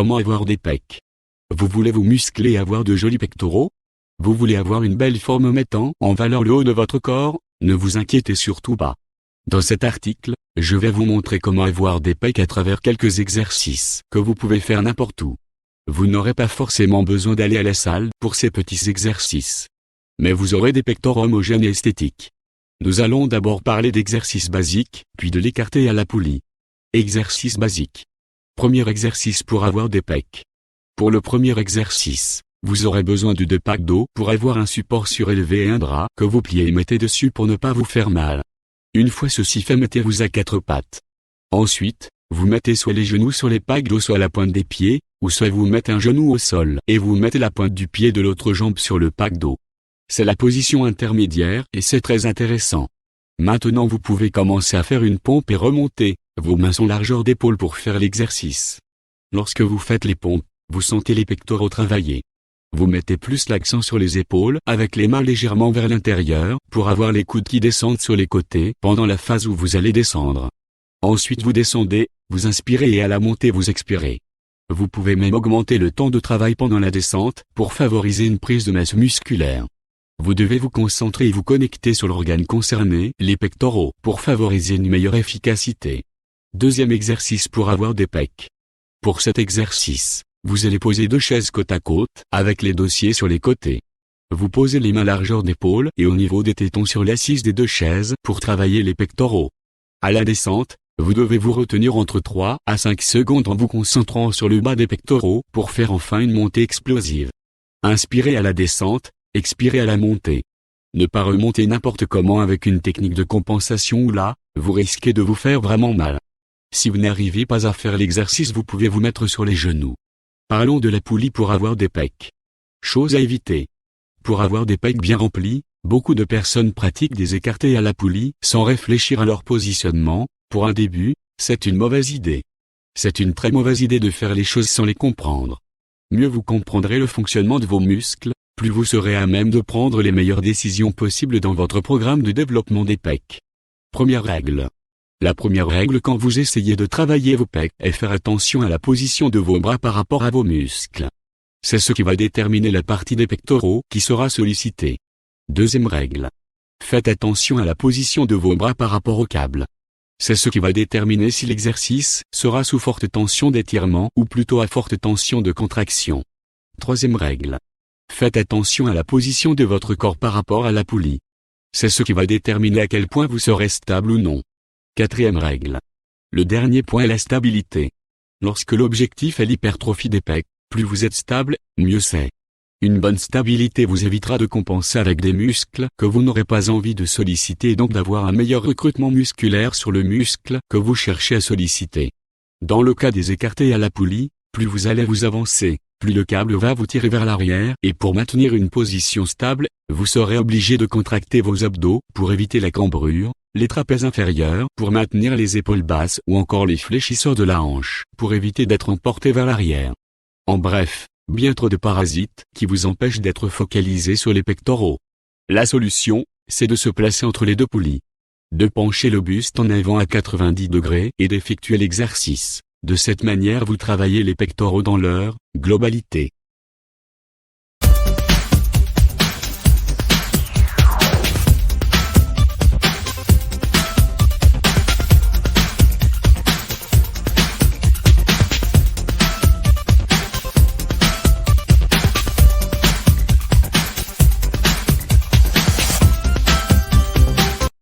Comment avoir des pecs? Vous voulez vous muscler et avoir de jolis pectoraux? Vous voulez avoir une belle forme mettant en valeur le haut de votre corps? Ne vous inquiétez surtout pas. Dans cet article, je vais vous montrer comment avoir des pecs à travers quelques exercices que vous pouvez faire n'importe où. Vous n'aurez pas forcément besoin d'aller à la salle pour ces petits exercices. Mais vous aurez des pectoraux homogènes et esthétiques. Nous allons d'abord parler d'exercices basiques, puis de l'écarté à la poulie. Exercice basique. Premier exercice pour avoir des pecs. Pour le premier exercice, vous aurez besoin de 2 packs d'eau pour avoir un support surélevé et un drap que vous pliez et mettez dessus pour ne pas vous faire mal. Une fois ceci fait, mettez-vous à 4 pattes. Ensuite, vous mettez soit les genoux sur les packs d'eau, soit la pointe des pieds, ou soit vous mettez un genou au sol et vous mettez la pointe du pied de l'autre jambe sur le pack d'eau. C'est la position intermédiaire et c'est très intéressant. Maintenant vous pouvez commencer à faire une pompe et remonter vos mains sont largeur d'épaule pour faire l'exercice. Lorsque vous faites les pompes, vous sentez les pectoraux travailler. Vous mettez plus l'accent sur les épaules avec les mains légèrement vers l'intérieur pour avoir les coudes qui descendent sur les côtés pendant la phase où vous allez descendre. Ensuite vous descendez, vous inspirez et à la montée vous expirez. Vous pouvez même augmenter le temps de travail pendant la descente pour favoriser une prise de masse musculaire. Vous devez vous concentrer et vous connecter sur l'organe concerné, les pectoraux, pour favoriser une meilleure efficacité. Deuxième exercice pour avoir des pecs. Pour cet exercice, vous allez poser 2 chaises côte à côte, avec les dossiers sur les côtés. Vous posez les mains largeur d'épaule et au niveau des tétons sur l'assise des 2 chaises pour travailler les pectoraux. À la descente, vous devez vous retenir entre 3 à 5 secondes en vous concentrant sur le bas des pectoraux pour faire enfin une montée explosive. Inspirez à la descente, expirez à la montée. Ne pas remonter n'importe comment avec une technique de compensation ou là, vous risquez de vous faire vraiment mal. Si vous n'arrivez pas à faire l'exercice, vous pouvez vous mettre sur les genoux. Parlons de la poulie pour avoir des pecs. Chose à éviter. Pour avoir des pecs bien remplis, beaucoup de personnes pratiquent des écartés à la poulie sans réfléchir à leur positionnement. Pour un début, c'est une mauvaise idée. C'est une très mauvaise idée de faire les choses sans les comprendre. Mieux vous comprendrez le fonctionnement de vos muscles, plus vous serez à même de prendre les meilleures décisions possibles dans votre programme de développement des pecs. Première règle. La première règle quand vous essayez de travailler vos pecs est faire attention à la position de vos bras par rapport à vos muscles. C'est ce qui va déterminer la partie des pectoraux qui sera sollicitée. Deuxième règle. Faites attention à la position de vos bras par rapport au câble. C'est ce qui va déterminer si l'exercice sera sous forte tension d'étirement ou plutôt à forte tension de contraction. Troisième règle. Faites attention à la position de votre corps par rapport à la poulie. C'est ce qui va déterminer à quel point vous serez stable ou non. Quatrième règle. Le dernier point est la stabilité. Lorsque l'objectif est l'hypertrophie des pecs, plus vous êtes stable, mieux c'est. Une bonne stabilité vous évitera de compenser avec des muscles que vous n'aurez pas envie de solliciter et donc d'avoir un meilleur recrutement musculaire sur le muscle que vous cherchez à solliciter. Dans le cas des écartés à la poulie, plus vous allez vous avancer, plus le câble va vous tirer vers l'arrière et pour maintenir une position stable, vous serez obligé de contracter vos abdos pour éviter la cambrure, les trapèzes inférieurs pour maintenir les épaules basses ou encore les fléchisseurs de la hanche pour éviter d'être emporté vers l'arrière. En bref, bien trop de parasites qui vous empêchent d'être focalisé sur les pectoraux. La solution, c'est de se placer entre les 2 poulies. De pencher le buste en avant à 90 degrés et d'effectuer l'exercice. De cette manière vous travaillez les pectoraux dans leur globalité.